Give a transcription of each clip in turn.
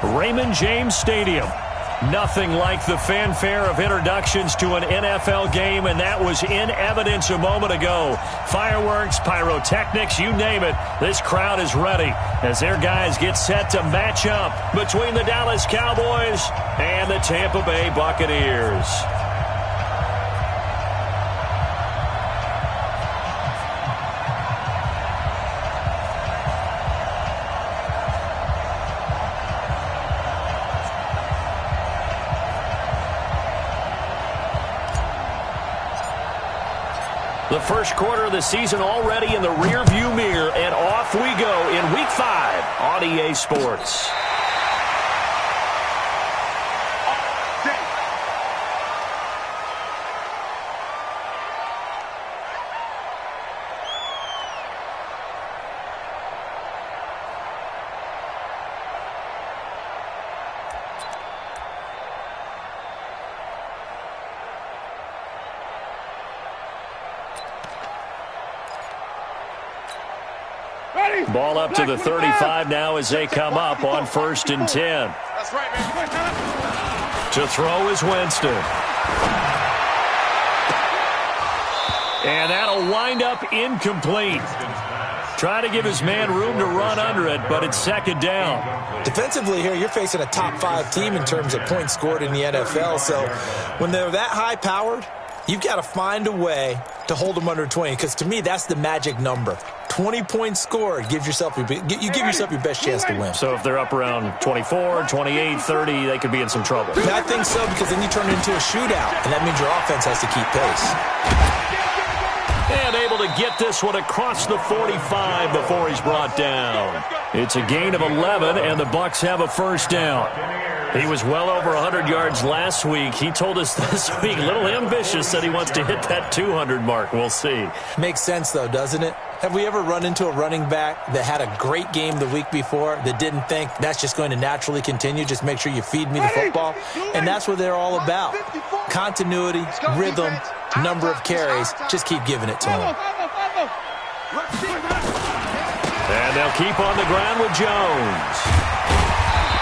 Raymond James Stadium. Nothing like the fanfare of introductions to an NFL game, and that was in evidence a moment ago. Fireworks, pyrotechnics, you name it. This crowd is ready as their guys get set to match up between the Dallas Cowboys and the Tampa Bay Buccaneers. The first quarter of the season already in the rearview mirror, and off we go in Week 5 on EA Sports. Ball up to the 35 now as they come up on 1st and 10. That's right, man. To throw is Winston. And that'll wind up incomplete. Try to give his man room to run under it, but it's 2nd down. Defensively here, you're facing a top 5 team in terms of points scored in the NFL. So when they're that high-powered, you've got to find a way to hold them under 20, because to me, that's the magic number. 20 points scored, you give yourself your best chance to win. So if they're up around 24, 28, 30, they could be in some trouble. I think so, because then you turn it into a shootout, and that means your offense has to keep pace. And able to get this one across the 45 before he's brought down. It's a gain of 11, and the Bucs have a 1st down. He was well over 100 yards last week. He told us this week, a little ambitious, that he wants to hit that 200 mark. We'll see. Makes sense, though, doesn't it? Have we ever run into a running back that had a great game the week before that didn't think that's just going to naturally continue? Just make sure you feed me the football. And that's what they're all about. Continuity, rhythm, number of carries. Just keep giving it to them. And they'll keep on the ground with Jones.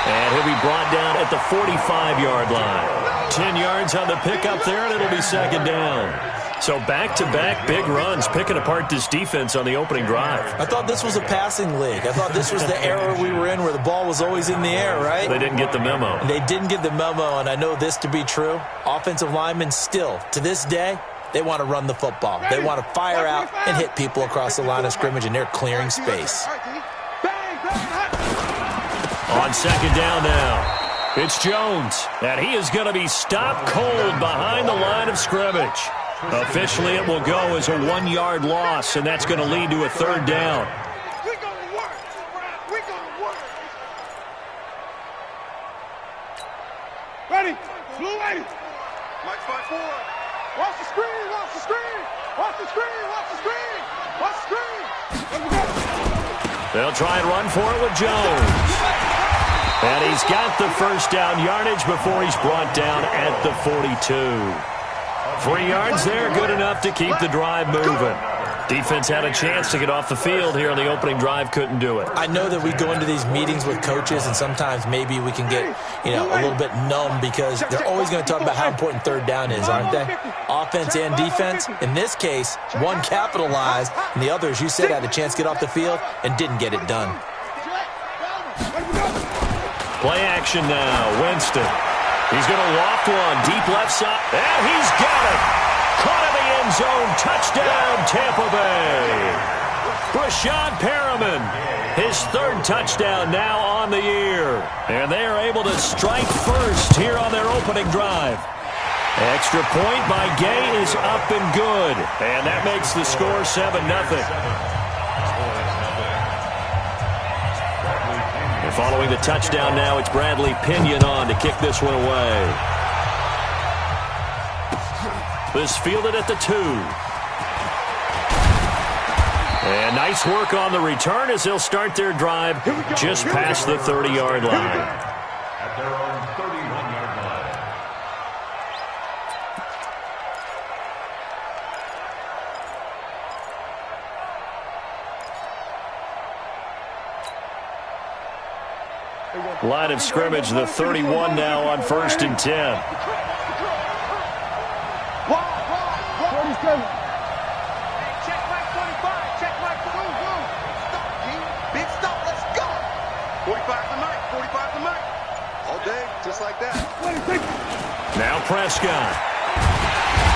And he'll be brought down at the 45-yard line. 10 yards on the pickup there, and it'll be 2nd down. So back-to-back big runs, picking apart this defense on the opening drive. I thought this was a passing league. I thought this was the era we were in where the ball was always in the air, right? They didn't get the memo. They didn't get the memo, and I know this to be true. Offensive linemen still, to this day, they want to run the football. They want to fire out and hit people across the line of scrimmage, and they're clearing space. On 2nd down now, it's Jones, and he is going to be stopped cold behind the line of scrimmage. Officially, it will go as a 1-yard loss, and that's going to lead to a 3rd down. We're going to work. We're going to work. Ready. Blue lady. Mike 5-4. Watch the screen. Watch the screen. Watch the screen. Watch the screen. Watch the screen. Let's go. They'll try and run for it with Jones. And he's got the 1st down yardage before he's brought down at the 42. 3 yards there, good enough to keep the drive moving. Defense had a chance to get off the field here on the opening drive, couldn't do it. I know that we go into these meetings with coaches, and sometimes maybe we can get, a little bit numb because they're always going to talk about how important 3rd down is, aren't they? Offense and defense. In this case, one capitalized, and the other, as you said, had a chance to get off the field and didn't get it done. Play action now, Winston. He's going to loft one, deep left side, and he's got it. Caught in the end zone, touchdown, Tampa Bay. Brashad Perriman, his 3rd touchdown now on the year. And they are able to strike first here on their opening drive. Extra point by Gay is up and good. And that makes the score 7-0. And following the touchdown now, it's Bradley Pinion on to kick this one away. This fielded at the 2. And nice work on the return as they'll start their drive just past the 30-yard line. At their own 31-yard line. Hey, Line of scrimmage, the 31 now on 1st and 10. 47. Check Mike 25. Check Mike 25. Stop, G. Big stop. Let's go. 45 to Mike. 45 to Mike. All day, just like that. Now Prescott.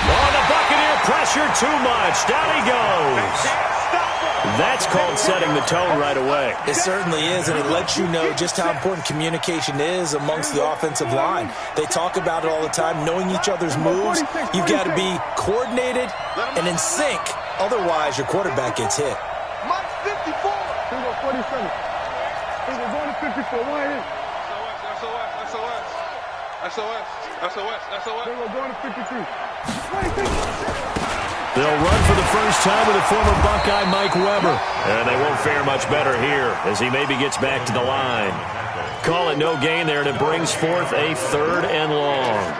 Oh, the Buccaneer pressure too much. Down he goes. That's called setting the tone right away. It certainly is, and it lets you know just how important communication is amongst the offensive line. They talk about it all the time, knowing each other's moves. You've got to be coordinated and in sync. Otherwise, your quarterback gets hit. Mike's 54. 47. We're going to 54. Why is SOS. We're going to 52. They'll run for the first time with a former Buckeye, Mike Weber. And they won't fare much better here as he maybe gets back to the line. Call it no gain there, and it brings forth a 3rd and long.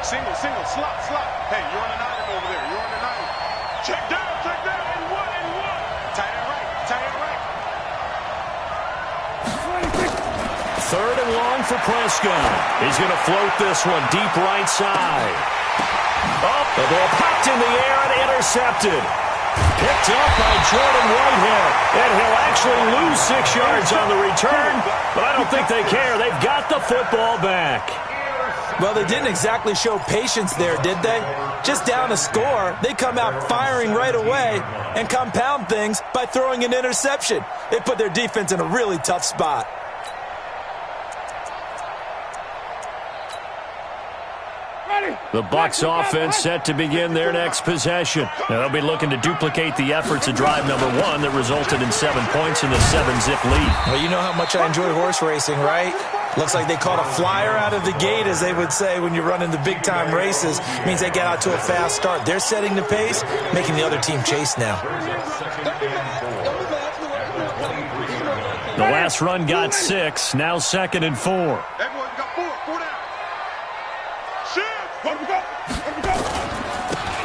Single, slot. Hey, you're on the 9 over there. You're on the 9. Check down, and one. Tight end right. 3rd and long for Prescott. He's going to float this one deep right side. Oh, the ball popped in the air and intercepted. Picked up by Jordan Whitehead. And he'll actually lose 6 yards on the return, but I don't think they care. They've got the football back. Well, they didn't exactly show patience there, did they? Just down a score, they come out firing right away and compound things by throwing an interception. They put their defense in a really tough spot. The Bucs offense set to begin their next possession. Now they'll be looking to duplicate the efforts of drive number 1 that resulted in 7 points in the 7-zip lead. Well, you know how much I enjoy horse racing, right? Looks like they caught a flyer out of the gate, as they would say when you're running the big-time races. Means they get out to a fast start. They're setting the pace, making the other team chase now. The last run got 6, now 2nd and 4. Everyone got 4 down.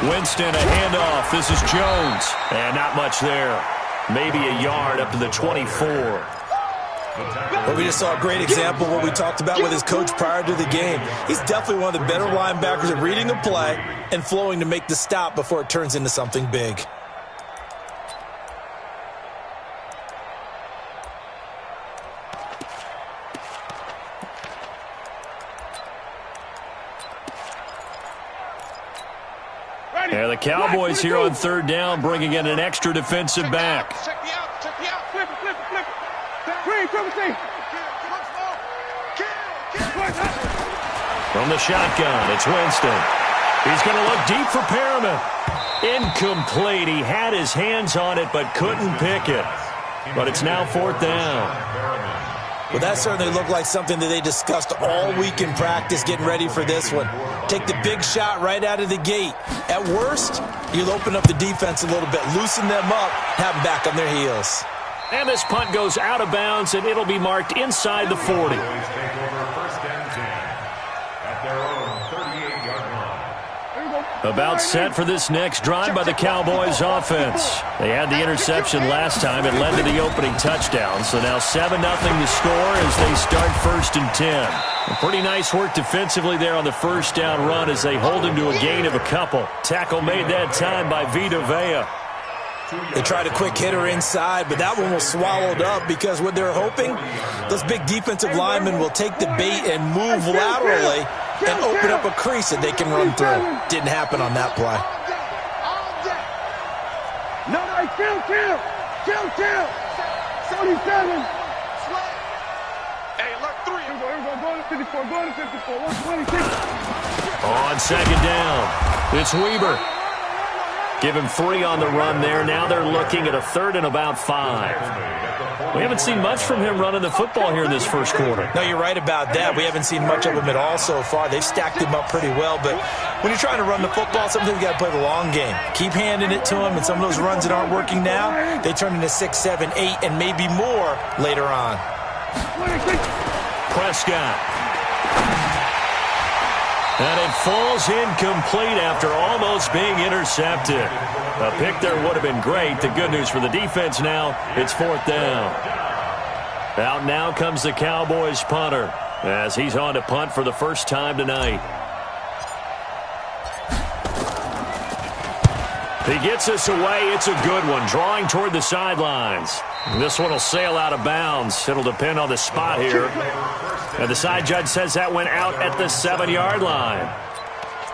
Winston, a handoff. This is Jones. And not much there. Maybe a yard up to the 24. Well, we just saw a great example of what we talked about with his coach prior to the game. He's definitely one of the better linebackers at reading the play and flowing to make the stop before it turns into something big. And the Cowboys here on 3rd down, bringing in an extra defensive back. Check the out. Flip it. From the shotgun, it's Winston. He's going to look deep for Perriman. Incomplete. He had his hands on it but couldn't pick it. But it's now 4th down. Well, that certainly looked like something that they discussed all week in practice getting ready for this one. Take the big shot right out of the gate. At worst, you'll open up the defense a little bit, loosen them up, have them back on their heels. And this punt goes out of bounds, and it'll be marked inside the 40. About set for this next drive by the Cowboys offense. They had the interception last time. It led to the opening touchdown. So now 7-0 to score as they start 1st and 10. Pretty nice work defensively there on the first down run as they hold him to a gain of a couple. Tackle made that time by Vita Vea. They tried a quick hitter inside, but that one was swallowed up because what they're hoping, those big defensive linemen will take the bait and move laterally and open up a crease that they can run through. Didn't happen on that play. No, kill. 77. Hey, look, 3. Go to 54. 126. On 2nd down, it's Weber. Give him 3 on the run there. Now they're looking at a 3rd and about 5. We haven't seen much from him running the football here in this first quarter. No, you're right about that. We haven't seen much of him at all so far. They've stacked him up pretty well, but when you're trying to run the football, sometimes you got to play the long game. Keep handing it to him, and some of those runs that aren't working now, they turn into 6, 7, 8, and maybe more later on. Prescott. And it falls incomplete after almost being intercepted. A pick there would have been great. The good news for the defense now, it's 4th down. Out now comes the Cowboys punter as he's on to punt for the first time tonight. He gets us away. It's a good one, drawing toward the sidelines. This one will sail out of bounds. It'll depend on the spot here. And the side judge says that went out at the 7-yard line.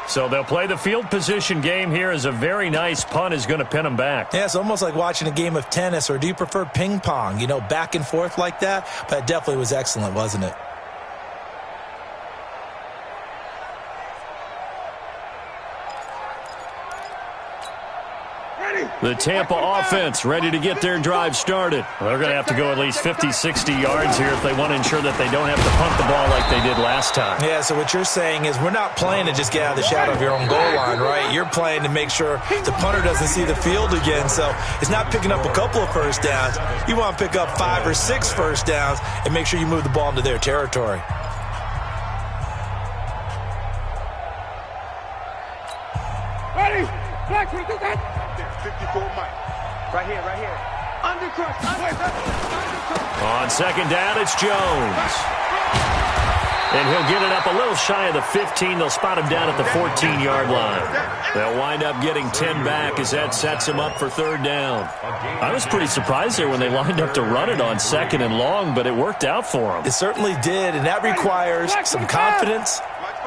So they'll play the field position game here as a very nice punt is going to pin them back. Yeah, it's almost like watching a game of tennis, or do you prefer ping pong? You know, back and forth like that? But it definitely was excellent, wasn't it? The Tampa offense ready to get their drive started. They're going to have to go at least 50, 60 yards here if they want to ensure that they don't have to punt the ball like they did last time. Yeah, so what you're saying is we're not playing to just get out of the shadow of your own goal line, right? You're playing to make sure the punter doesn't see the field again. So it's not picking up a couple of first downs. You want to pick up 5 or 6 first downs and make sure you move the ball into their territory. Ready? Black, 54 Mike. Right here, right here. Undercrush. On second down, it's Jones. And he'll get it up a little shy of the 15. They'll spot him down at the 14-yard line. They'll wind up getting 10 back as that sets him up for 3rd down. I was pretty surprised there when they lined up to run it on 2nd and long, but it worked out for them. It certainly did, and that requires some confidence,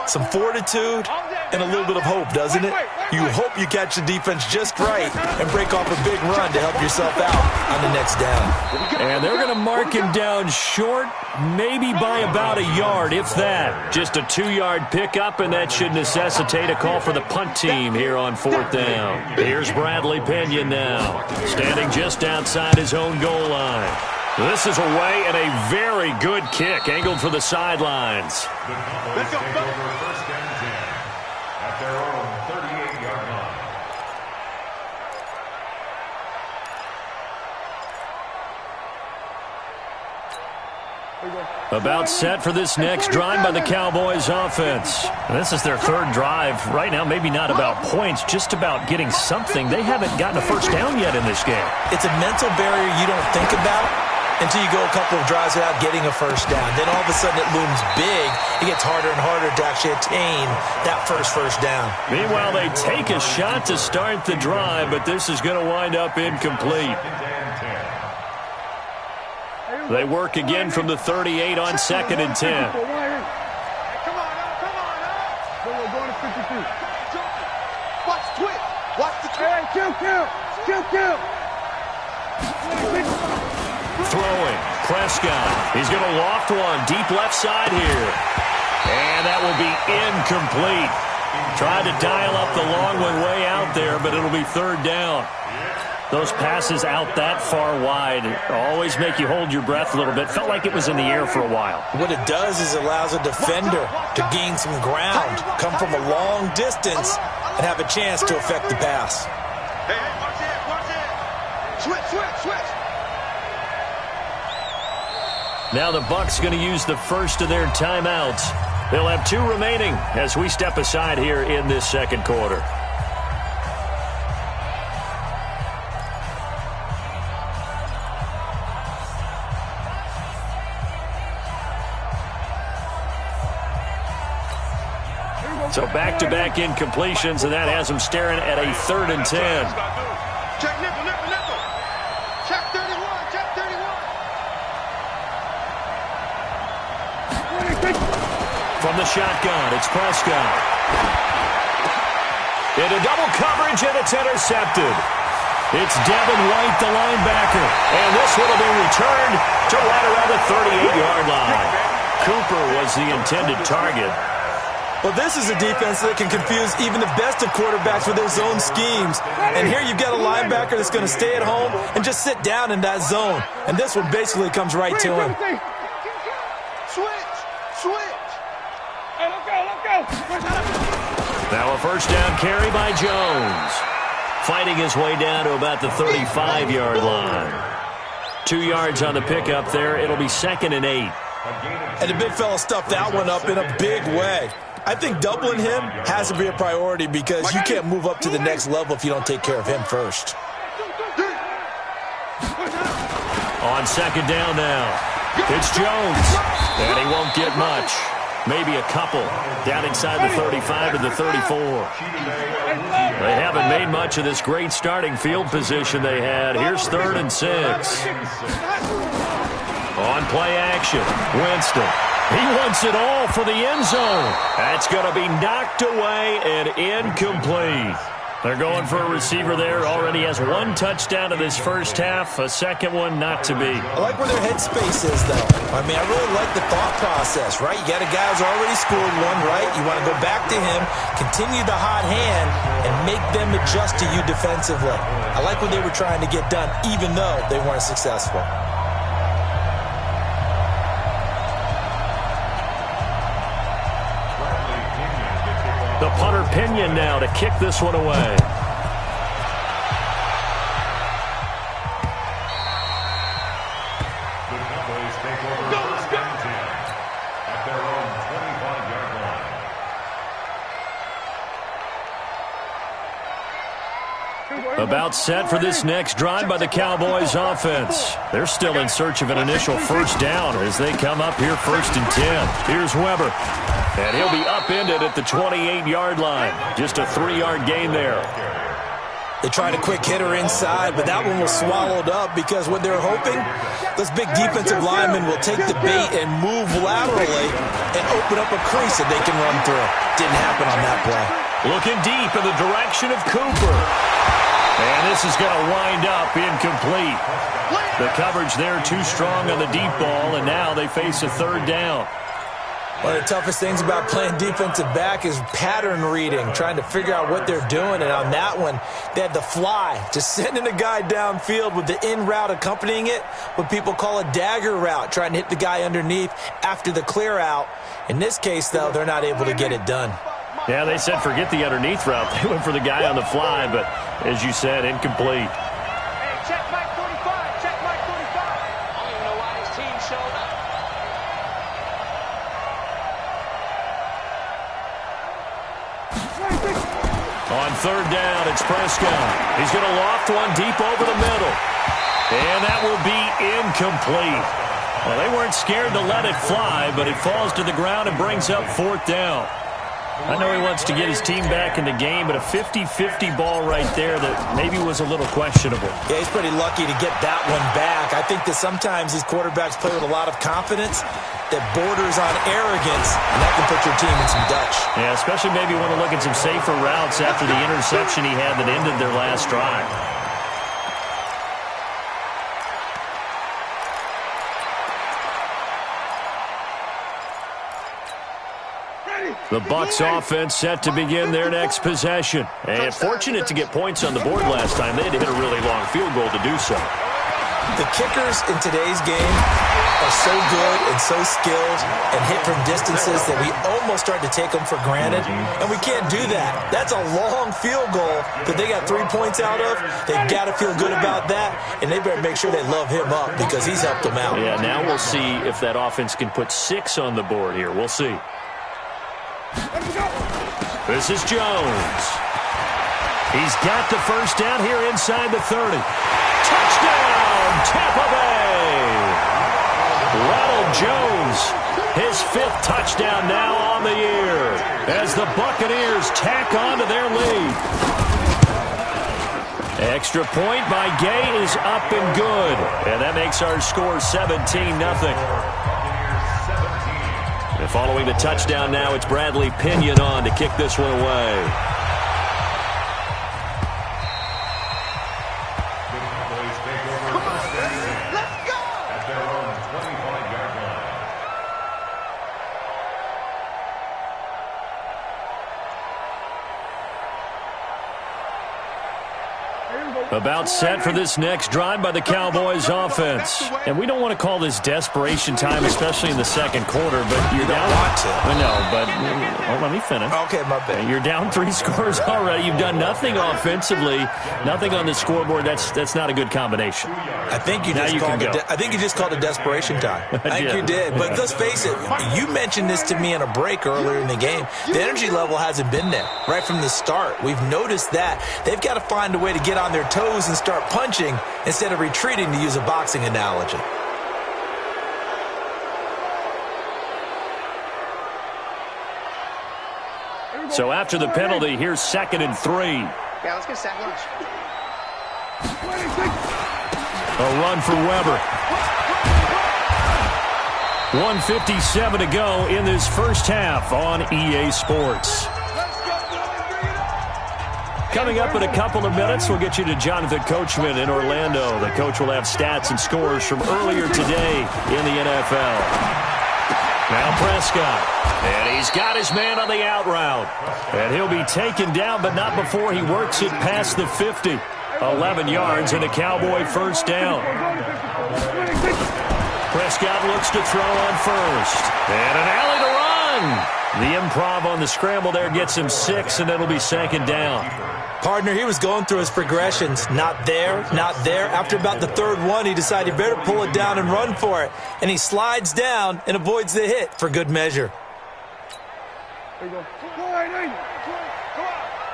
some fortitude, and a little bit of hope, doesn't it? You hope you catch the defense just right and break off a big run to help yourself out on the next down. And they're going to mark him down short, maybe by about a yard, if that. Just a 2-yard pickup, and that should necessitate a call for the punt team here on 4th down. Here's Bradley Pinion now, standing just outside his own goal line. This is away and a very good kick, angled for the sidelines. Let's go, first and 10 at their own 38-yard line. About set for this next drive by the Cowboys offense. And this is their 3rd drive. Right now, maybe not about points, just about getting something. They haven't gotten a first down yet in this game. It's a mental barrier you don't think about until you go a couple of drives without getting a first down. Then all of a sudden it looms big. It gets harder and harder to actually attain that first down. Meanwhile, they take a shot to start the drive, but this is going to wind up incomplete. They work again from the 38 on 2nd and 10. Come on, come on. We're going to 52. Watch twitch. Watch the twitch. Kill. Throwing, Prescott. He's going to loft one deep left side here. And that will be incomplete. Tried to dial up the long one way out there, but it'll be 3rd down. Those passes out that far wide always make you hold your breath a little bit. Felt like it was in the air for a while. What it does is it allows a defender to gain some ground, come from a long distance, and have a chance to affect the pass. Hey, watch it. Switch. Now the Bucs going to use the first of their timeouts. They'll have 2 remaining as we step aside here in this 2nd quarter. So back-to-back incompletions, and that has them staring at a 3rd and 10. Check nickel. Check 31. From the shotgun, it's Prescott. Into double coverage, and it's intercepted. It's Devin White, the linebacker. And this would have been returned to right around the 38-yard line. Cooper was the intended target. Well, this is a defense that can confuse even the best of quarterbacks with their zone schemes. And here you've got a linebacker that's going to stay at home and just sit down in that zone. And this one basically comes right to him. Switch. Hey, let's go. Now a first down carry by Jones. Fighting his way down to about the 35-yard line. 2 yards on the pickup there. It'll be 2nd and 8. And the big fella stuffed that one up in a big way. I think doubling him has to be a priority because you can't move up to the next level if you don't take care of him first. On 2nd down now, it's Jones, and he won't get much. Maybe a couple down inside the 35 to the 34. They haven't made much of this great starting field position they had. Here's 3rd and 6. On play action, Winston. He wants it all for the end zone. That's going to be knocked away and incomplete. They're going for a receiver there. Already has 1 touchdown in this first half. A second one not to be. I like where their headspace is, though. I mean, I really like the thought process, right? You got a guy who's already scored one, right? You want to go back to him, continue the hot hand, and make them adjust to you defensively. I like what they were trying to get done, even though they weren't successful. The punter Pinion now to kick this one away. The Cowboys take over first and 10 at their own 25-yard line. About set for this next drive by the Cowboys offense. They're still in search of an initial first down as they come up here 1st and 10. Here's Weber. And he'll be upended at the 28-yard line. Just a 3-yard gain there. They tried a quick hitter inside, but that one was swallowed up because what they're hoping, those big defensive linemen will take the bait and move laterally and open up a crease that they can run through. Didn't happen on that play. Looking deep in the direction of Cooper. And this is going to wind up incomplete. The coverage there too strong on the deep ball, and now they face a 3rd down. One of the toughest things about playing defensive back is pattern reading, trying to figure out what they're doing. And on that one, they had the fly, just sending a guy downfield with the in route accompanying it, what people call a dagger route, trying to hit the guy underneath after the clear out. In this case, though, they're not able to get it done. Yeah, they said forget the underneath route. They went for the guy on the fly, but as you said, incomplete. Hey, check Mike 45. Check Mike 45. I don't even know why his team showed up. On 3rd down, it's Prescott. He's going to loft one deep over the middle. And that will be incomplete. Well, they weren't scared to let it fly, but it falls to the ground and brings up 4th down. I know he wants to get his team back in the game, but a 50-50 ball right there that maybe was a little questionable. Yeah, he's pretty lucky to get that one back. I think that sometimes these quarterbacks play with a lot of confidence that borders on arrogance, and that can put your team in some Dutch. Yeah, especially maybe want to look at some safer routes after the interception he had that ended their last drive. The Bucs offense set to begin their next possession. And fortunate to get points on the board last time. They had to hit a really long field goal to do so. The kickers in today's game are so good and so skilled and hit from distances that we almost start to take them for granted. And we can't do that. That's a long field goal that they got 3 points out of. They've got to feel good about that. And they better make sure they love him up because he's helped them out. Yeah, now we'll see if that offense can put 6 on the board here. We'll see. This is Jones. He's got the first down here inside the 30. Touchdown, Tampa Bay! Ronald Jones, his 5th touchdown now on the year as the Buccaneers tack on to their lead. Extra point by Gay is up and good, and that makes our score 17-0. And following the touchdown now, it's Bradley Pinion on to kick this one away. About set for this next drive by the Cowboys offense. And we don't want to call this desperation time, especially in the second quarter, but you're down. Want to. I know, but let me finish. Okay, my bad. You're down 3 scores already. You've done nothing offensively, nothing on the scoreboard. That's not a good combination. I think you just called it desperation time. I think you did. But let's face it, you mentioned this to me in a break earlier in the game. The energy level hasn't been there right from the start. We've noticed that. They've got to find a way to get on their toes and start punching instead of retreating, to use a boxing analogy. So after the penalty, here's 2nd and 3. Yeah, let's get sack lunch. A run for Weber. 1:57 to go in this first half on EA Sports. Coming up in a couple of minutes, we'll get you to Jonathan Coachman in Orlando. The coach will have stats and scores from earlier today in the NFL. Now Prescott. And he's got his man on the out route. And he'll be taken down, but not before he works it past the 50. 11 yards and a Cowboy first down. Prescott looks to throw on first. And an alley to run. The improv on the scramble there gets him 6, and it'll be 2nd down. Partner, he was going through his progressions. Not there, not there. After about the 3rd one, he decided he better pull it down and run for it. And he slides down and avoids the hit for good measure. There you go.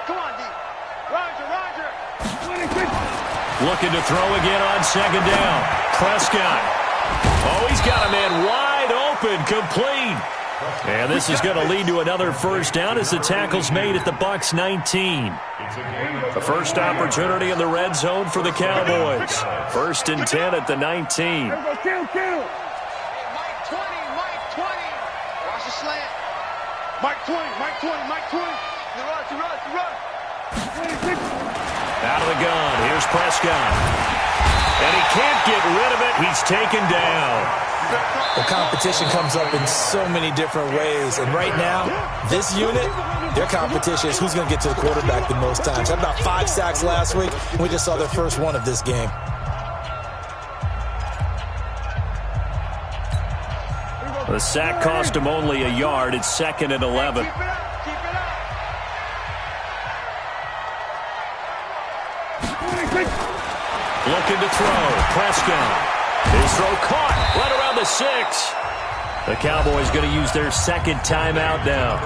Come on, D. Roger. Looking to throw again on 2nd down. Prescott. Oh, he's got a man wide open, complete. And this is going to lead to another first down as the tackle's made at the Bucs 19. The first opportunity in the red zone for the Cowboys. 1st and 10 at the 19. Mike 20. Watch the slant. Mike 20. You run. Out of the gun. Here's Prescott. And he can't get rid of it. He's taken down. The competition comes up in so many different ways. And right now, this unit, their competition is who's going to get to the quarterback the most times. Had about 5 sacks last week. We just saw their first one of this game. The sack cost him only a yard. It's 2nd and 11. Keep it up. Looking to throw. Prescott. His throw caught right around the 6. The Cowboys going to use their 2nd timeout now,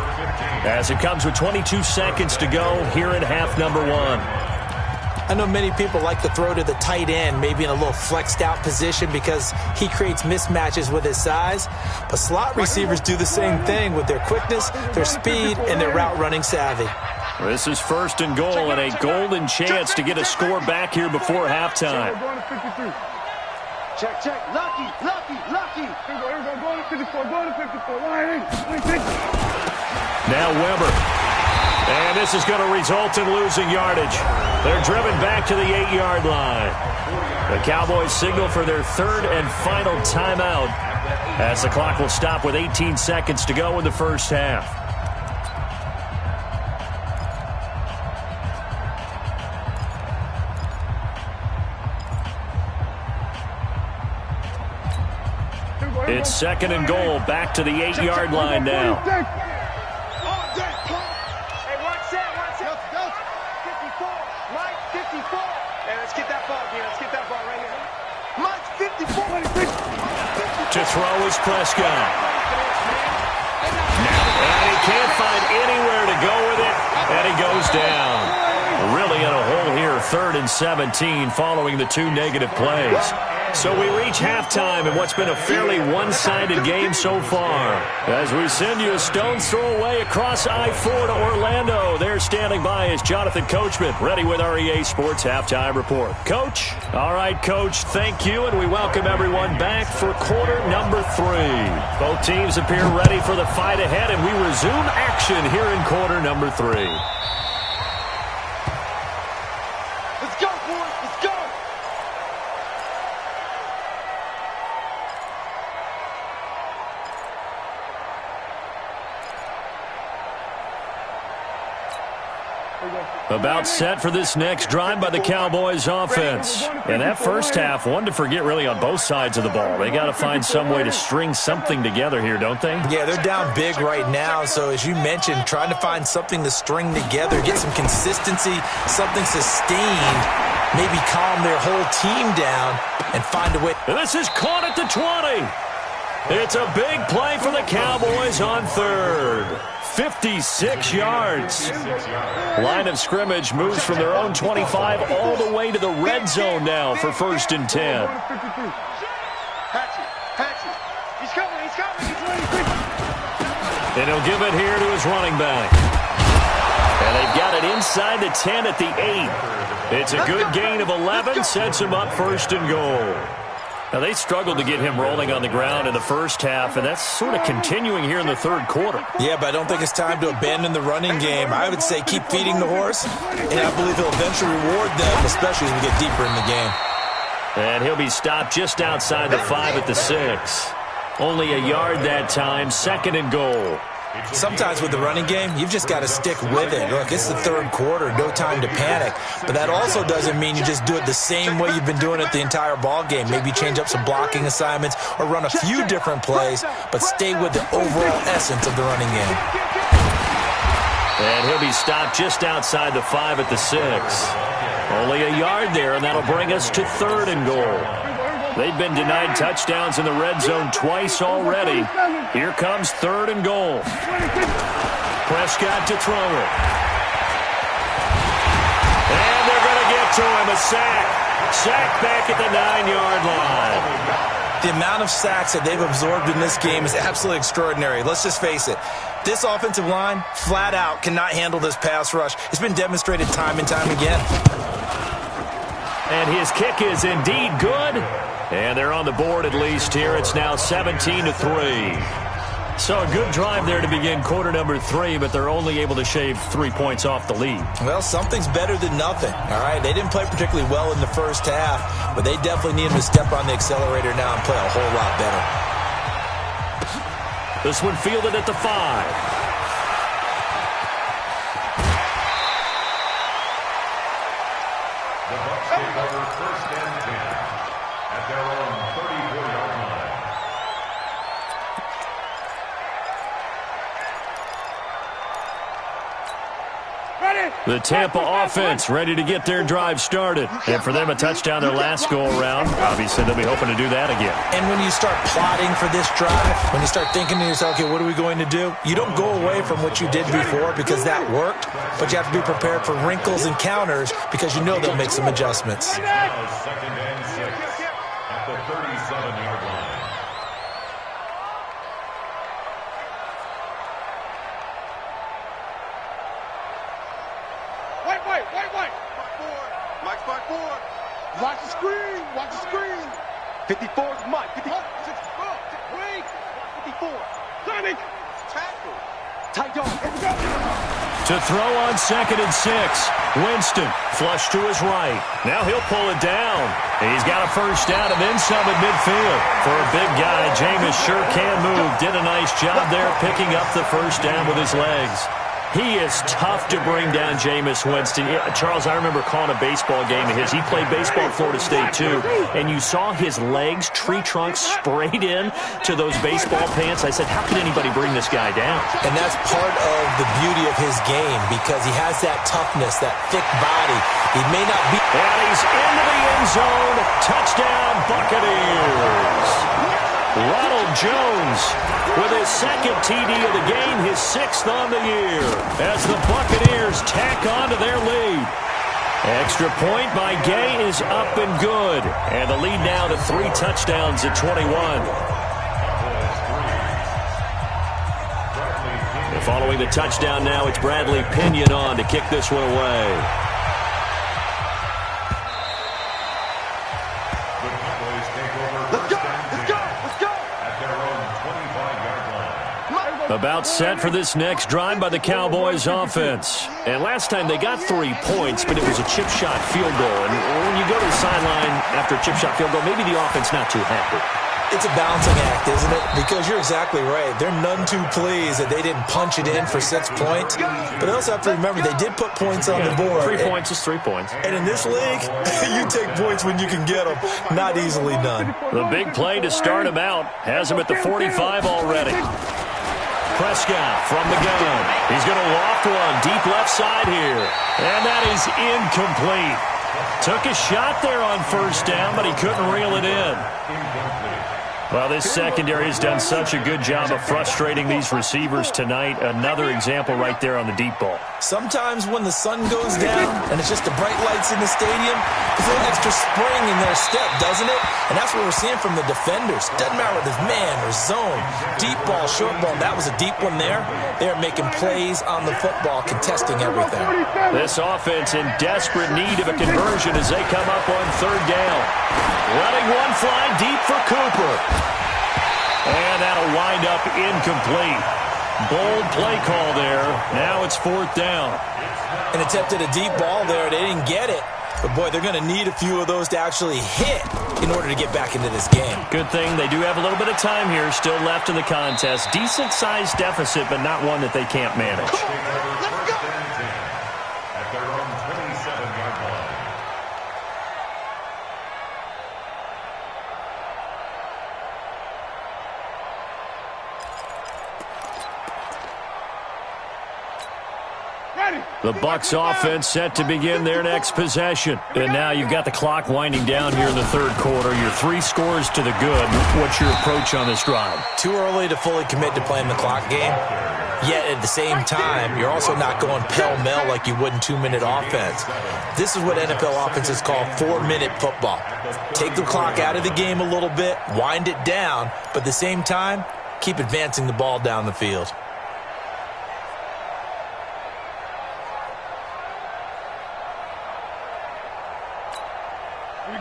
as it comes with 22 seconds to go here in half number 1. I know many people like to throw to the tight end, maybe in a little flexed out position because he creates mismatches with his size. But slot receivers do the same thing with their quickness, their speed, and their route running savvy. This is 1st and goal and a golden chance to get a score back here before halftime. Check. Lucky. Here we go. Go to 54. Now Weber. And this is going to result in losing yardage. They're driven back to the 8-yard line. The Cowboys signal for their 3rd and final timeout, as the clock will stop with 18 seconds to go in the first half. It's 2nd and goal, back to the 8-yard line now. Hey, watch that. 54. Mike, 54. Hey, let's get that ball, D. Let's get that ball right here. Mike, 54. To throw is Prescott. And he can't find anywhere to go with it, and he goes down. Really in a hole here, 3rd and 17, following the 2 negative plays. So we reach halftime in what's been a fairly one-sided game so far. As we send you a stone's throw away across I-4 to Orlando. There standing by is Jonathan Coachman, ready with our EA Sports Halftime Report. Coach? All right, Coach, thank you, and we welcome everyone back for quarter number 3. Both teams appear ready for the fight ahead, and we resume action here in quarter number 3. Let's go, boys. Let's go. About set for this next drive by the Cowboys offense. And that first half, one to forget really on both sides of the ball. They got to find some way to string something together here, don't they? Yeah, they're down big right now. So as you mentioned, trying to find something to string together, get some consistency, something sustained, maybe calm their whole team down and find a way. And this is caught at the 20. It's a big play for the Cowboys on third. 56 yards. Line of scrimmage moves from their own 25 all the way to the red zone now for 1st and 10. He's coming, he's coming. And he'll give it here to his running back. And they've got it inside the 10 at the 8. It's a good gain of 11, sets him up 1st and goal. Now, they struggled to get him rolling on the ground in the first half, and that's sort of continuing here in the third quarter. Yeah, but I don't think it's time to abandon the running game. I would say keep feeding the horse, and I believe he'll eventually reward them, especially as we get deeper in the game. And he'll be stopped just outside the 5 at the 6. Only a yard that time, 2nd and goal. Sometimes with the running game, you've just got to stick with it. Look, it's the third quarter, no time to panic. But that also doesn't mean you just do it the same way you've been doing it the entire ball game. Maybe change up some blocking assignments or run a few different plays, but stay with the overall essence of the running game. And he'll be stopped just outside the 5 at the 6. Only a yard there, and that'll bring us to 3rd and goal. They've been denied touchdowns in the red zone twice already. Here comes 3rd and goal. Prescott to throw it. And they're going to get to him. A sack. Sack back at the 9-yard line. The amount of sacks that they've absorbed in this game is absolutely extraordinary. Let's just face it. This offensive line, flat out, cannot handle this pass rush. It's been demonstrated time and time again. And his kick is indeed good. And they're on the board at least here. It's now 17-3. So a good drive there to begin quarter number 3, but they're only able to shave 3 points off the lead. Well, something's better than nothing, all right? They didn't play particularly well in the first half, but they definitely need him to step on the accelerator now and play a whole lot better. This one fielded at the 5. The Bucs take over 1st and 10 at their own 34-yard line. The Tampa offense ready to get their drive started. And for them, a touchdown their last go-around. Obviously, they'll be hoping to do that again. And when you start plotting for this drive, when you start thinking to yourself, okay, what are we going to do? You don't go away from what you did before because that worked, but you have to be prepared for wrinkles and counters because you know they'll make some adjustments. Now 2nd and 6 at the 37-yard line. Wait. Mike's back forward. Watch the screen. 54 is Mike. 54. Wait. 54. Sonic. Tackle. Tight dog. Here we go. To throw on 2nd and 6. Winston flush to his right. Now he'll pull it down. He's got a first down and then some at midfield. For a big guy, Jameis sure can move. Did a nice job there picking up the first down with his legs. He is tough to bring down, Jameis Winston. Charles, I remember calling a baseball game of his. He played baseball at Florida State, too. And you saw his legs, tree trunks sprayed in to those baseball pants. I said, how can anybody bring this guy down? And that's part of the beauty of his game because he has that toughness, that thick body. He may not be... And he's into the end zone. Touchdown, Buccaneers. Ronald Jones with his 2nd TD of the game, his 6th on the year, as the Buccaneers tack on to their lead. Extra point by Gay is up and good, and the lead now to 3 touchdowns at 21. And following the touchdown now, it's Bradley Pinion on to kick this one away. About set for this next drive by the Cowboys offense. And last time they got 3 points, but it was a chip shot field goal. And when you go to the sideline after a chip shot field goal, maybe the offense not too happy. It's a balancing act, isn't it? Because you're exactly right. They're none too pleased that they didn't punch it in for 6 points. But they also have to remember they did put points on the board. 3 points is 3 points. And in this league, you take points when you can get them. Not easily done. The big play to start him out has him at the 45 already. Prescott from the gun. He's going to loft one deep left side here. And that is incomplete. Took a shot there on first down, but he couldn't reel it in. Well, this secondary has done such a good job of frustrating these receivers tonight. Another example right there on the deep ball. Sometimes when the sun goes down and it's just the bright lights in the stadium, there's a little extra spring in their step, doesn't it? And that's what we're seeing from the defenders. Doesn't matter whether it's man or zone, deep ball, short ball. That was a deep one there. They're making plays on the football, contesting everything. This offense in desperate need of a conversion as they come up on third down. Letting one fly deep for Cooper. And that'll wind up incomplete. Bold play call there. Now it's fourth down. An attempt at a deep ball there. They didn't get it. But, boy, they're going to need a few of those to actually hit in order to get back into this game. Good thing they do have a little bit of time here still left in the contest. Decent-sized deficit, but not one that they can't manage. At their own 27-yard line. The Bucs offense set to begin their next possession. And now you've got the clock winding down here in the third quarter. You're 3 scores to the good. What's your approach on this drive? Too early to fully commit to playing the clock game. Yet at the same time, you're also not going pell-mell like you would in 2-minute offense. This is what NFL offenses call 4-minute football. Take the clock out of the game a little bit, wind it down, but at the same time, keep advancing the ball down the field.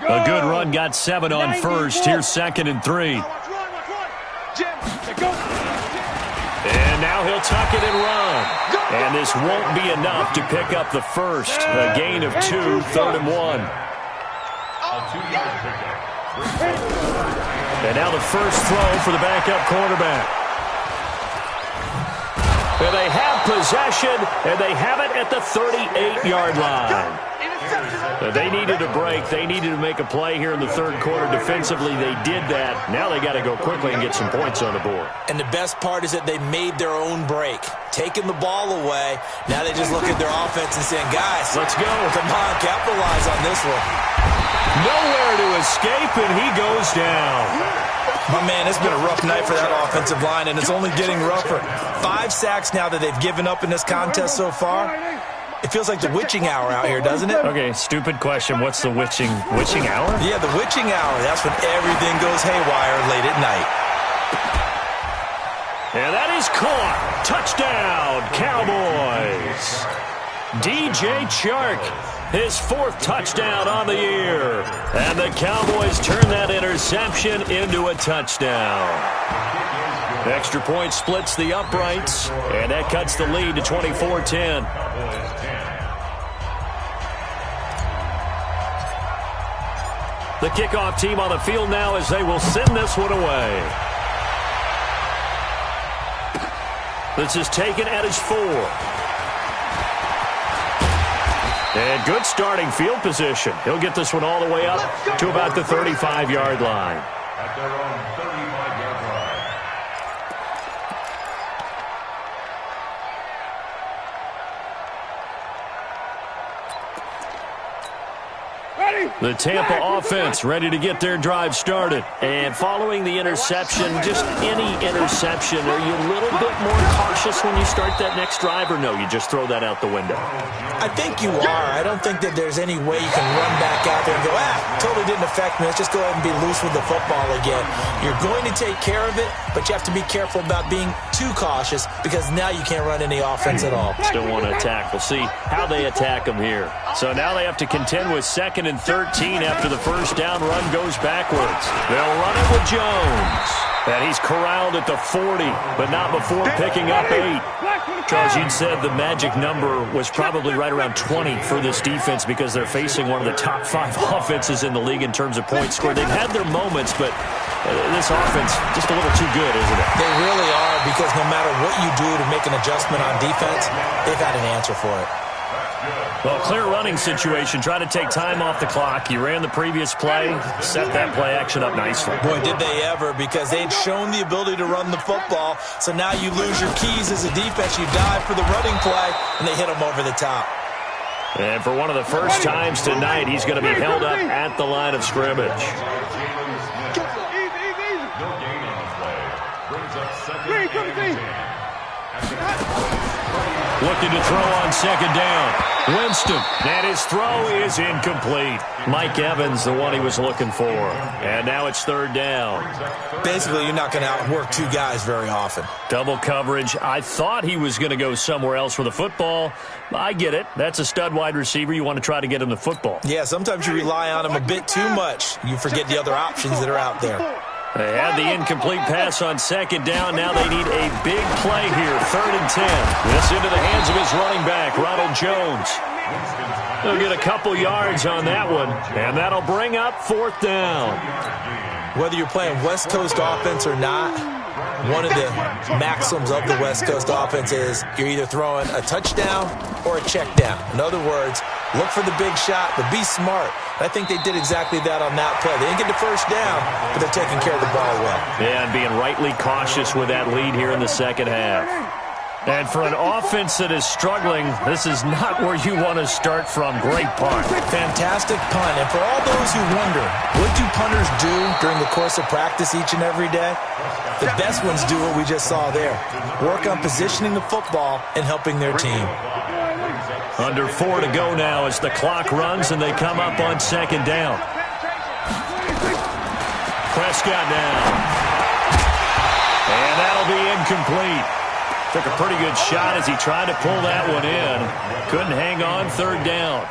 A good run got 7 on first. Here's 2nd and 3. And now he'll tuck it and run. And this won't be enough to pick up the first. A gain of 2, 3rd and 1. And now the first throw for the backup quarterback. And they have possession, and they have it at the 38-yard line. They needed a break. They needed to make a play here in the third quarter. Defensively, they did that. Now they got to go quickly and get some points on the board. And the best part is that they made their own break. Taking the ball away. Now they just look at their offense and saying, guys, let's go. Come on, capitalize on this one. Nowhere to escape, and he goes down. My man, it's been a rough night for that offensive line, and it's only getting rougher. 5 sacks now that they've given up in this contest so far. It feels like the witching hour out here, doesn't it? Okay, stupid question. What's the witching hour? Yeah, the witching hour. That's when everything goes haywire late at night. And that is caught. Touchdown, Cowboys. DJ Chark, his 4th touchdown on the year. And the Cowboys turn that interception into a touchdown. Extra point splits the uprights, and that cuts the lead to 24-10. The kickoff team on the field now as they will send this one away. This is taken at his 4. And good starting field position. He'll get this one all the way up to about the 35-yard line. At their own 35-yard line. The Tampa offense ready to get their drive started. And following the interception, just any interception, are you a little bit more cautious when you start that next drive, or no, you just throw that out the window? I think you are. I don't think that there's any way you can run back out there and go, totally didn't affect me. Let's just go ahead and be loose with the football again. You're going to take care of it, but you have to be careful about being too cautious because now you can't run any offense at all. Still want to attack. We'll see how they attack them here. So now they have to contend with 2nd and 13 after the first down run goes backwards. They'll run it with Jones. And he's corralled at the 40, but not before picking up 8. Charles, you'd said the magic number was probably right around 20 for this defense because they're facing one of the top 5 offenses in the league in terms of points scored. They've had their moments, but This offense just a little too good, isn't it? They really are, because no matter what you do to make an adjustment on defense, they've had an answer for it. Well, clear running situation. Try to take time off the clock. You ran the previous play, set that play action up nicely. Boy, did they ever, because they'd shown the ability to run the football. So now you lose your keys as a defense. You dive for the running play, and they hit them over the top. And for one of the first times tonight, he's going to be held up at the line of scrimmage. No gain on the play. Brings up second and 10. Looking to throw on second down. Winston, and his throw is incomplete. Mike Evans, the one he was looking for. And now it's third down. Basically, you're not going to outwork two guys very often. Double coverage. I thought he was going to go somewhere else for the football. I get it. That's a stud wide receiver. You want to try to get him the football. Yeah, sometimes you rely on him a bit too much. You forget the other options that are out there. They had the incomplete pass on second down. Now they need a big play here. 3rd and 10. This into the hands of his running back, Ronald Jones. They'll get a couple yards on that one, and that'll bring up 4th down. Whether you're playing West Coast offense or not, one of the maxims of the West Coast offense is you're either throwing a touchdown or a check down. In other words, look for the big shot, but be smart. I think they did exactly that on that play. They didn't get the first down, but they're taking care of the ball well. Yeah, and being rightly cautious with that lead here in the second half. And for an offense that is struggling, this is not where you want to start from. Great punt. Fantastic punt. And for all those who wonder, what do punters do during the course of practice each and every day? The best ones do what we just saw there. Work on positioning the football and helping their team. Under 4 to go now as the clock runs and they come up on second down. Prescott now. And that'll be incomplete. Took a pretty good shot as he tried to pull that one in. Couldn't hang on. 3rd down.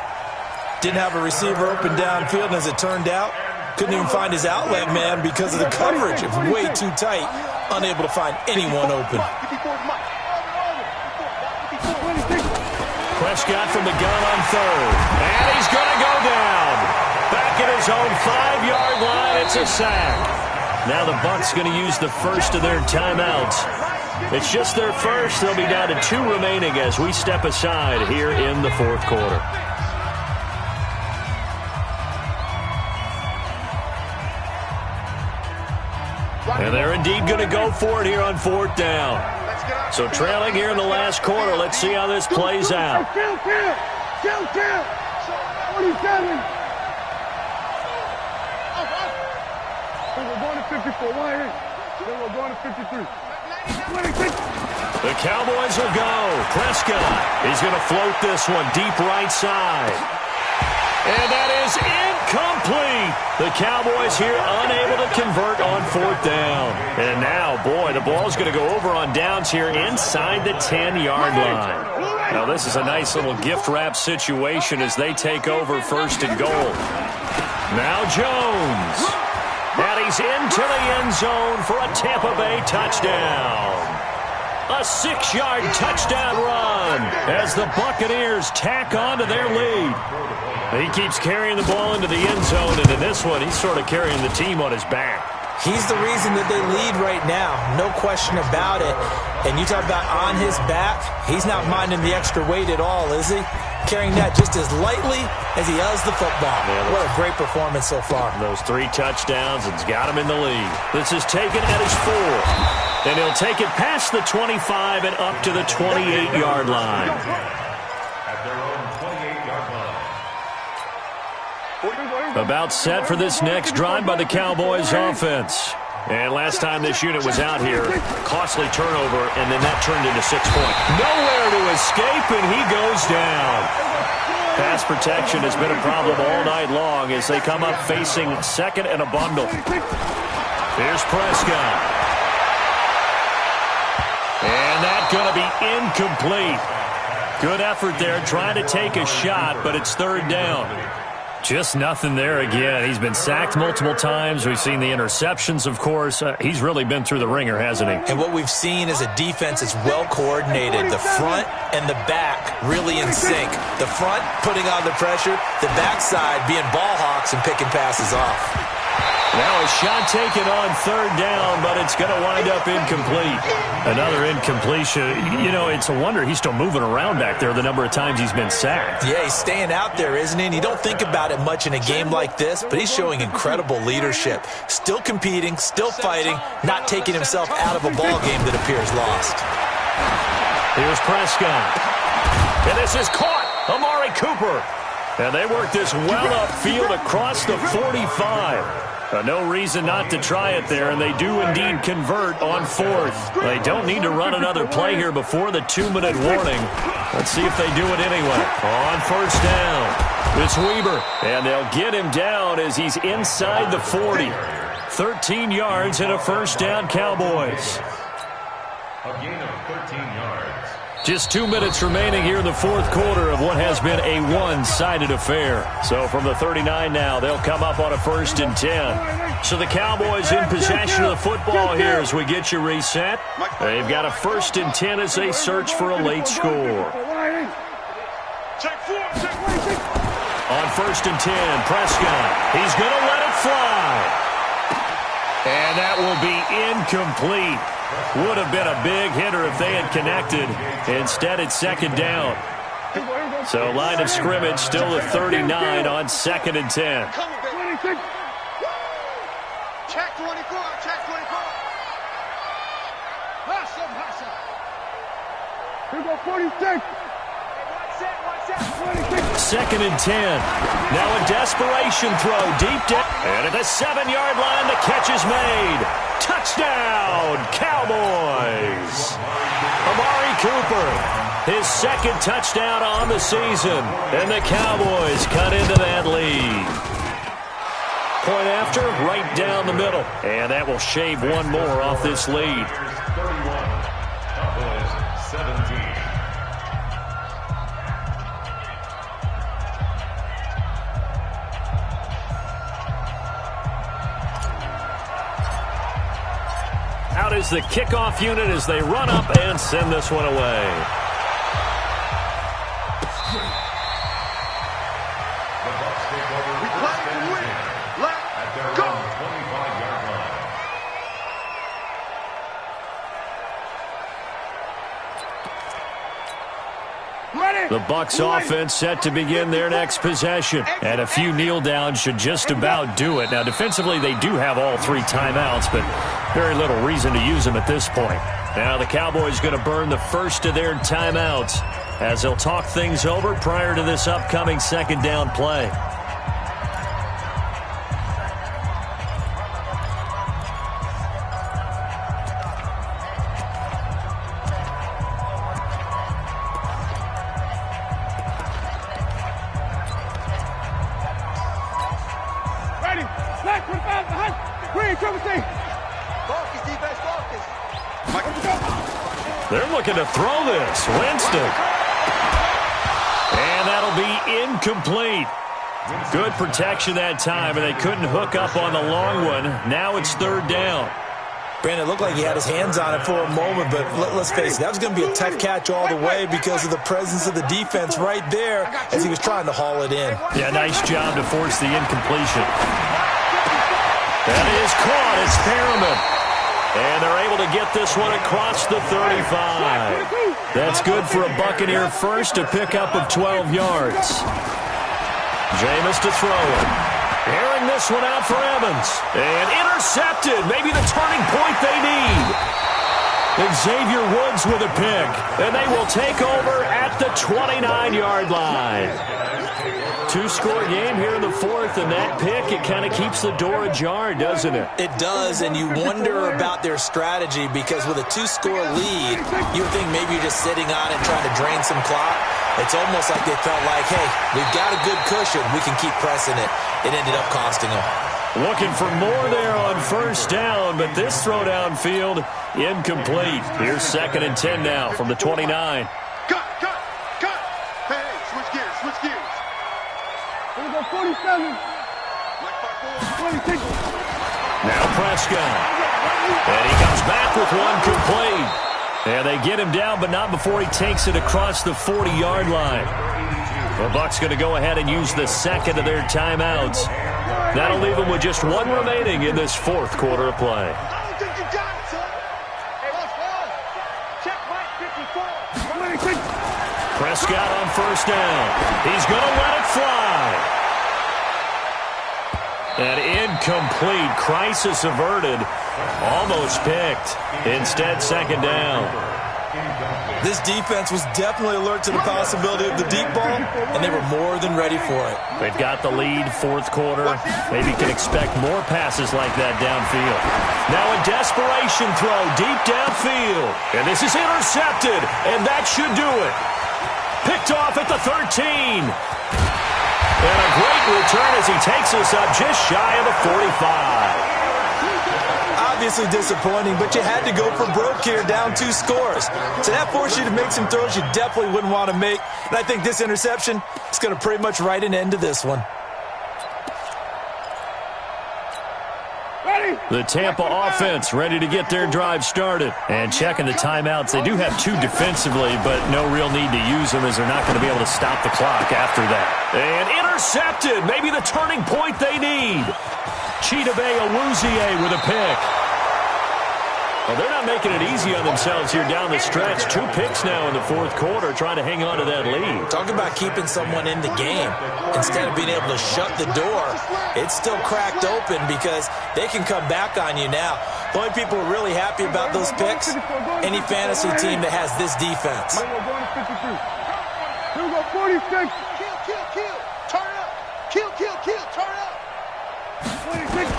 Didn't have a receiver open downfield, and as it turned out, couldn't even find his outlet man because of the coverage. It was way too tight. Unable to find anyone open. Prescott from the gun on 3rd. And he's going to go down. Back at his own 5-yard line. It's a sack. Now the Bucs going to use the first of their timeouts. It's just their first. They'll be down to 2 remaining as we step aside here in the 4th quarter. And they're indeed going to go for it here on 4th down. So trailing here in the last quarter. Let's see how this plays out. Kill. 27. We're going to 54. Then we're going to 53. The Cowboys will go. Prescott. He's going to float this one deep right side. And that is incomplete. The Cowboys here unable to convert on 4th down. And now, boy, the ball's going to go over on downs here inside the 10-yard line. Now, this is a nice little gift wrap situation as they take over 1st and goal. Now Jones. And he's into the end zone for a Tampa Bay touchdown. A 6-yard touchdown run as the Buccaneers tack on to their lead. He keeps carrying the ball into the end zone, and in this one, he's sort of carrying the team on his back. He's the reason that they lead right now. No question about it. And you talk about on his back, he's not minding the extra weight at all, is he? Carrying that just as lightly as he does the football. Yeah, what a great performance so far. Those 3 touchdowns, it's got him in the lead. This is taken at his 4. And he'll take it past the 25 and up to the 28-yard line. At their own 28-yard line. About set for this next drive by the Cowboys offense. And last time this unit was out here, costly turnover, and then that turned into 6 points. Nowhere to escape, and he goes down. Pass protection has been a problem all night long as they come up facing 2nd and a bundle. Here's Prescott. And that's going to be incomplete. Good effort there, trying to take a shot, but it's 3rd down. Just nothing there again. He's been sacked multiple times. We've seen the interceptions, of course. He's really been through the ringer, hasn't he? And what we've seen is a defense that's well coordinated. The front and the back really in sync. The front putting on the pressure, the backside being ball hawks and picking passes off. Now a shot taken on third down, but it's going to wind up incomplete. Another incompletion. You know, it's a wonder he's still moving around back there the number of times he's been sacked. Yeah, he's staying out there, isn't he? And you don't think about it much in a game like this, but he's showing incredible leadership. Still competing, still fighting, not taking himself out of a ball game that appears lost. Here's Prescott. And this is caught. Amari Cooper. And they work this well upfield across the 45. No reason not to try it there, and they do indeed convert on fourth. They don't need to run another play here before the 2-minute warning. Let's see if they do it anyway. On first down, it's Weber, and they'll get him down as he's inside the 40. 13 yards and a first down, Cowboys. A gain of 13 yards. Just 2 minutes remaining here in the fourth quarter of what has been a one-sided affair. So from the 39 now, they'll come up on a 1st and 10. So the Cowboys in possession of the football here as we get you reset. They've got a 1st and 10 as they search for a late score. On 1st and 10, Prescott. He's going to let it fly. And that will be incomplete. Would have been a big hitter if they had connected. Instead, it's 2nd down. So line of scrimmage still at 39 on 2nd and 10. Check 24, check 24. Here go 46. 2nd and 10. Now a desperation throw deep down. And at the 7-yard line, the catch is made. Touchdown, Cowboys. Amari Cooper, his 2nd touchdown on the season. And the Cowboys cut into that lead. Point after, right down the middle. And that will shave one more off this lead. 31, Cowboys 17. Out is the kickoff unit as they run up and send this one away. The Bucs take over We play to win. at their Let's go. own 25-yard line. Ready? The Bucs offense set to begin their next possession. And a few kneel downs should just about do it. Now, defensively, they do have all 3 timeouts, but very little reason to use them at this point. Now, the Cowboys going to burn the first of their timeouts as they'll talk things over prior to this upcoming 2nd down play. Ready? Black 25 behind. Green, trouble team. Focus, defense, focus. They're looking to throw this. Winston. And that'll be incomplete. Good protection that time, and they couldn't hook up on the long one. Now it's 3rd down. Brandon, it looked like he had his hands on it for a moment, but let's face it, that was going to be a tough catch all the way because of the presence of the defense right there as he was trying to haul it in. Yeah, nice job to force the incompletion. That is caught. It's Perriman. And they're able to get this one across the 35. That's good for a Buccaneer first, a pickup of 12 yards. Jameis to throw it. Airing this one out for Evans. And intercepted. Maybe the turning point they need. Xavier Woods with a pick. And they will take over at the 29-yard line. 2-score game here in the 4th, and that pick, it kind of keeps the door ajar, doesn't it? It does, and you wonder about their strategy because with a 2-score lead, you would think maybe you're just sitting on it trying to drain some clock. It's almost like they felt like, hey, we've got a good cushion. We can keep pressing it. It ended up costing them. Looking for more there on first down, but this throw downfield incomplete. Here's 2nd and 10 now from the 29. Cut. Hey, switch gears. Here we go, 47. 26. Now Prescott. And he comes back with one complete. And they get him down, but not before he takes it across the 40-yard line. The Bucs going to go ahead and use the 2nd of their timeouts. That'll leave them with just one remaining in this fourth quarter of play. I don't think you got it, son. Hey, let's go. Check Mike 54. Prescott on first down. He's going to let it fly. An incomplete, crisis averted, almost picked. Instead, second down. This defense was definitely alert to the possibility of the deep ball, and they were more than ready for it. They've got the lead, fourth quarter. Maybe can expect more passes like that downfield. Now a desperation throw deep downfield. And this is intercepted, and that should do it. Picked off at the 13. And a great return as he takes us up just shy of the 45. Obviously disappointing, but you had to go for broke here, down 2 scores. So that forced you to make some throws you definitely wouldn't want to make. And I think this interception is going to pretty much write an end to this one. The Tampa offense ready to get their drive started. And checking the timeouts. They do have 2 defensively, but no real need to use them as they're not going to be able to stop the clock after that. And intercepted. Maybe the turning point they need. Chidobe Awuzie with a pick. Well, they're not making it easy on themselves here down the stretch. 2 picks now in the fourth quarter, trying to hang on to that lead. Talk about keeping someone in the game. Instead of being able to shut the door, it's still cracked open because they can come back on you now. The only people who are really happy about those picks, any fantasy team that has this defense. Here we go, 46. Kill. Turn up. Kill. Turn up. 46.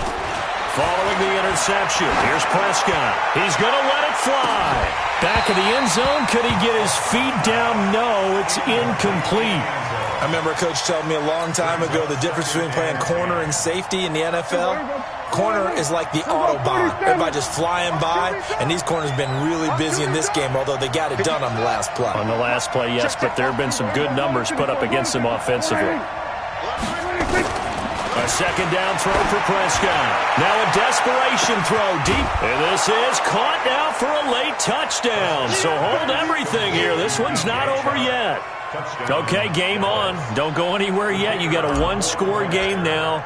Following the interception, here's Prescott. He's going to let it fly. Back of the end zone. Could he get his feet down? No, it's incomplete. I remember a coach telling me a long time ago the difference between playing corner and safety in the NFL. Corner is like the Autobahn. Everybody just flying by, and these corners have been really busy in this game, although they got it done on the last play. On the last play, yes, but there have been some good numbers put up against them offensively. A second down throw for Prescott. Now a desperation throw deep. And this is caught now for a late touchdown. So hold everything here. This one's not over yet. Okay, game on. Don't go anywhere yet. You got a 1-score game now.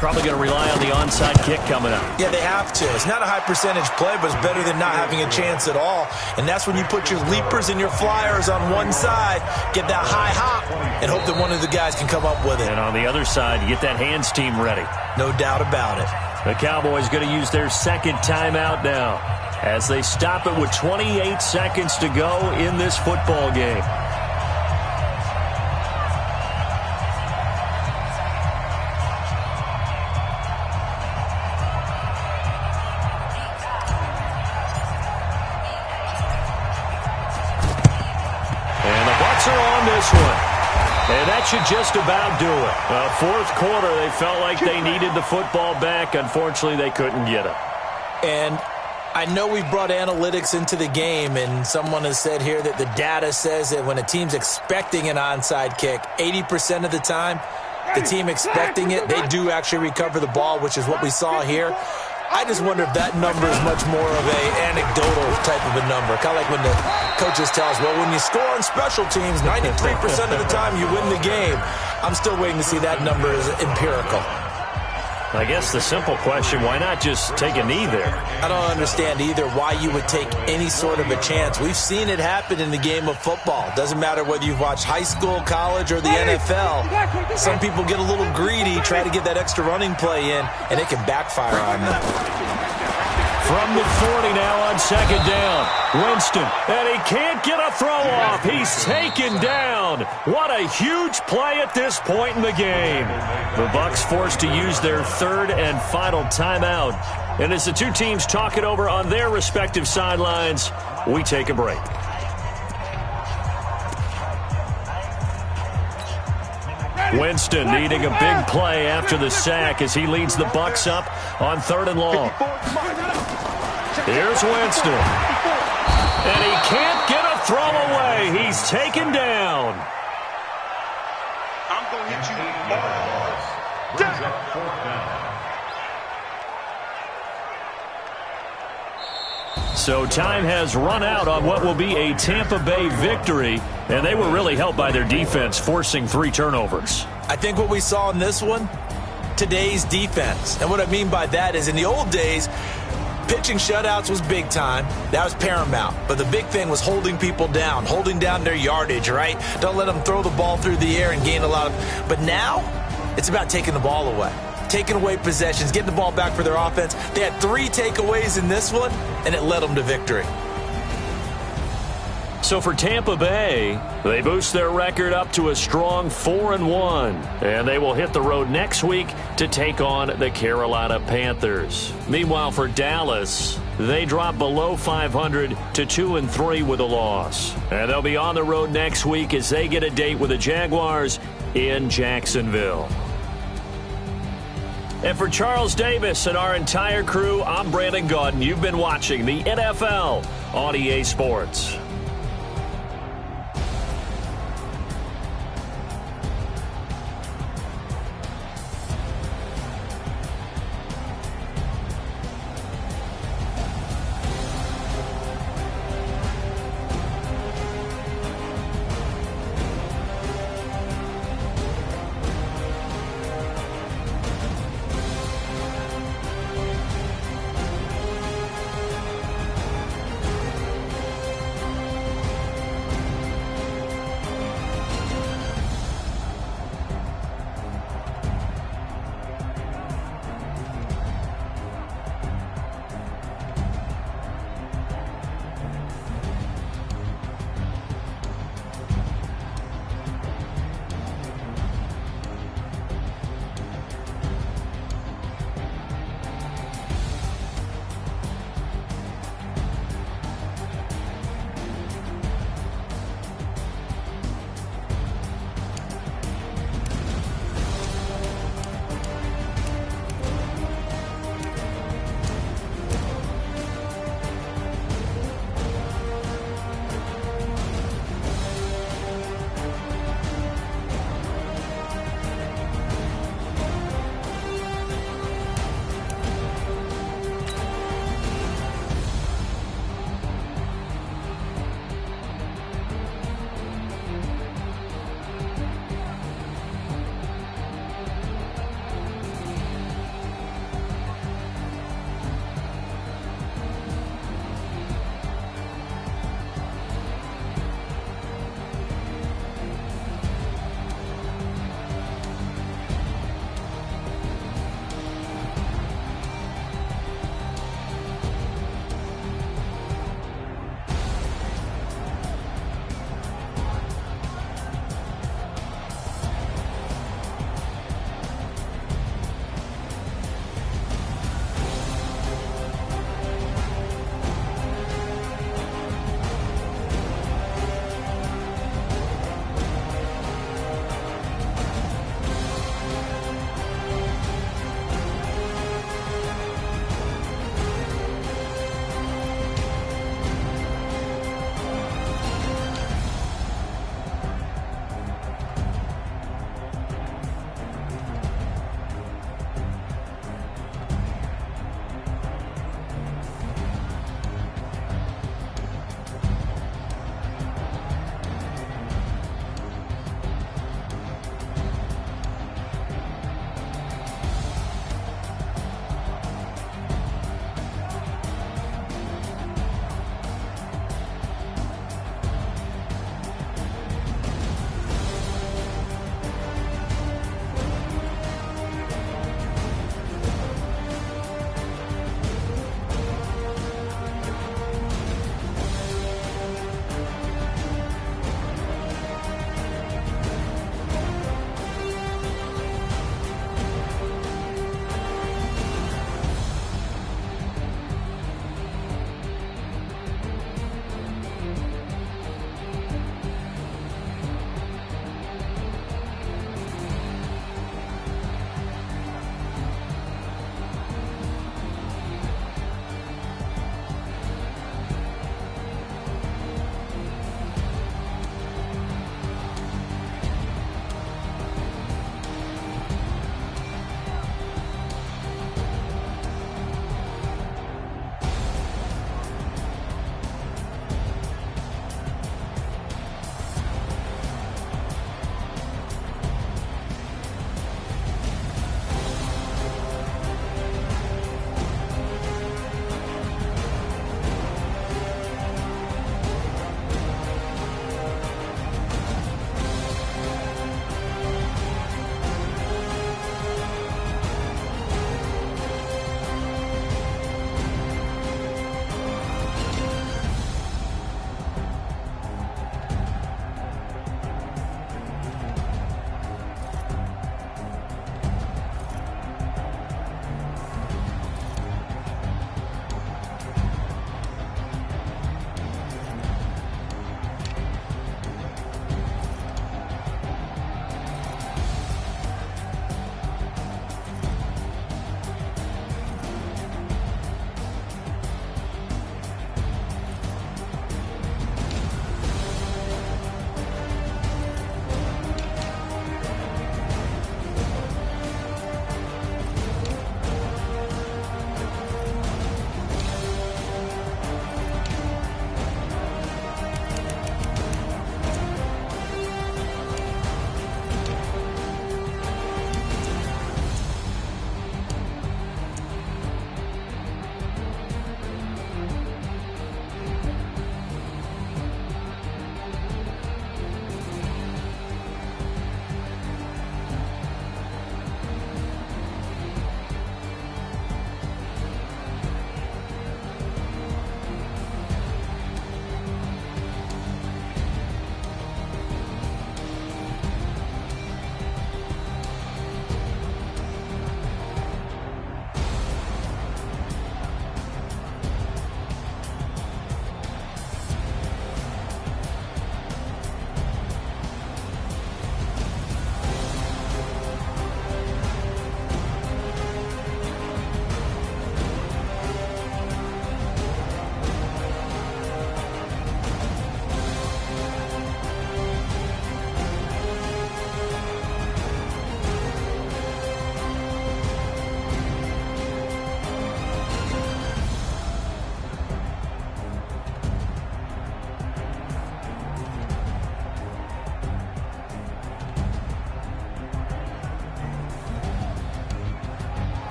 Probably going to rely on the onside kick coming up. Yeah, they have to. It's not a high percentage play, but it's better than not having a chance at all. And that's when you put your leapers and your flyers on one side, get that high hop, and hope that one of the guys can come up with it. And on the other side, you get that hands team ready. No doubt about it. The Cowboys going to use their second timeout now as they stop it with 28 seconds to go in this football game. And that should just about do it. Fourth quarter, they felt like they needed the football back. Unfortunately, they couldn't get it. And I know we've brought analytics into the game, and someone has said here that the data says that when a team's expecting an onside kick, 80% of the time, the team expecting it, they do actually recover the ball, which is what we saw here. I just wonder if that number is much more of an anecdotal type of a number. Kind of like when the coaches tell us, well, when you score on special teams, 93% of the time you win the game. I'm still waiting to see that number as empirical. I guess the simple question, why not just take a knee there? I don't understand either why you would take any sort of a chance. We've seen it happen in the game of football. Doesn't matter whether you've watched high school, college, or the NFL. Some people get a little greedy, try to get that extra running play in, and it can backfire on them. From the 40 now on second down. Winston, and he can't get a throw off. He's taken down. What a huge play at this point in the game. The Bucs forced to use their third and final timeout. And as the two teams talk it over on their respective sidelines, we take a break. Winston needing a big play after the sack as he leads the Bucs up on 3rd and long. Here's Winston. And he can't get a throw away. He's taken down. I'm going to hit you. So time has run out on what will be a Tampa Bay victory. And they were really helped by their defense, forcing 3 turnovers. I think what we saw in this one today's defense. And what I mean by that is in the old days, pitching shutouts was big time. That was paramount. But the big thing was holding people down, holding down their yardage, right? Don't let them throw the ball through the air and gain a lot of... But now, it's about taking the ball away. Taking away possessions, getting the ball back for their offense. They had 3 takeaways in this one, and it led them to victory. So for Tampa Bay, they boost their record up to a strong 4-1. And they will hit the road next week to take on the Carolina Panthers. Meanwhile, for Dallas, they drop below 500 to 2-3 with a loss. And they'll be on the road next week as they get a date with the Jaguars in Jacksonville. And for Charles Davis and our entire crew, I'm Brandon Gaudin. You've been watching the NFL on EA Sports.